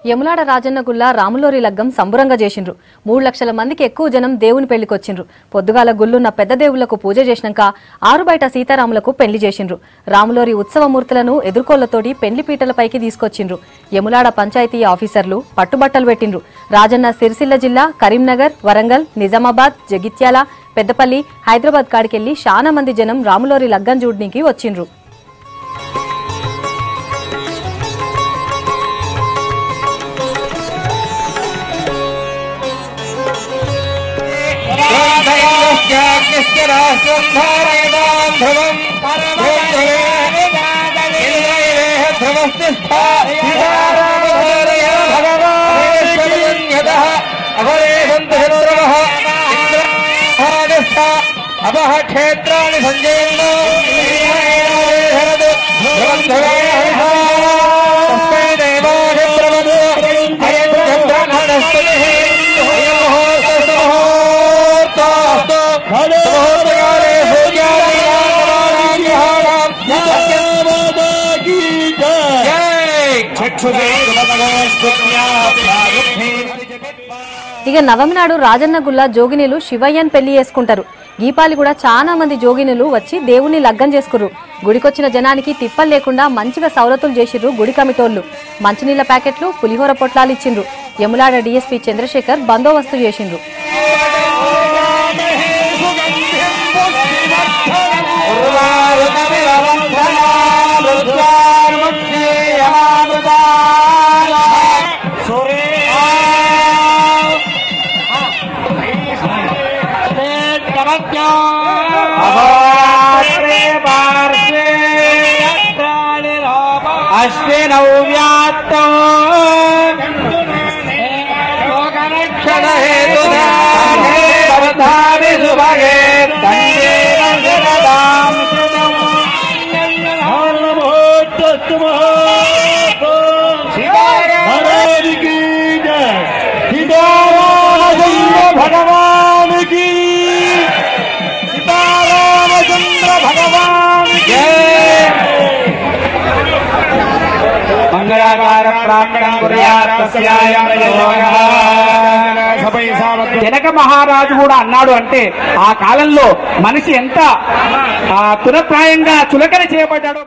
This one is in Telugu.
యములాడ రాజన్న గుల్ల రాములోరి లగ్గం సంబురంగా చేసిండ్రు. 3 లక్షల మందికి ఎక్కువ జనం దేవుని పెళ్లికొచ్చిండ్రు. పొద్దుగాల గుల్లున్న పెద్ద దేవుళ్లకు పూజ చేసినాక ఆరుబయట సీతారాములకు పెళ్లి చేసిండ్రు. రాములోరి ఉత్సవమూర్తులను ఎదుర్కోళ్లతోటి పెళ్లి పీటలపైకి తీసుకొచ్చిండ్రు. యములాడ పంచాయతీ ఆఫీసర్లు పట్టుబట్టలు పెట్టిండ్రు. రాజన్న సిరిసిల్ల జిల్లా కరీంనగర్, వరంగల్, నిజామాబాద్, జగిత్యాల, పెద్దపల్లి, హైదరాబాద్ కాడికెళ్లి చాలా మంది జనం రాములోరి లగ్గం చూడడానికి వచ్చిండ్రు. క్షేత్రాన్ని సంజయంలో ఇక నవమి నాడు రాజన్న గుల్ల జోగినీలు శివయ్యన్ పెళ్లి చేసుకుంటారు. గీపాలి కూడా చాలా మంది జోగినులు వచ్చి దేవుణ్ణి లగ్గం చేసుకుర్రు. గుడికొచ్చిన జనానికి తిప్పలు లేకుండా మంచిగా సౌలతులు చేసిర్రు గుడి కమిటోళ్లు. మంచినీళ్ల ప్యాకెట్లు, పులిహోర పొట్లాలు ఇచ్చిండ్రు. యములాడ డీఎస్పీ చంద్రశేఖర్ బందోబస్తు చేసిండ్రు. भगवान की सीतारामचंद्र भगवान की मंगलाकार प्राप्तं कुर्यात् तस्यायं योगः జనక మహారాజు కూడా అన్నాడు అంటే ఆ కాలంలో మనిషి ఎంత తునప్రాయంగా చులకన చేయబడ్డాడో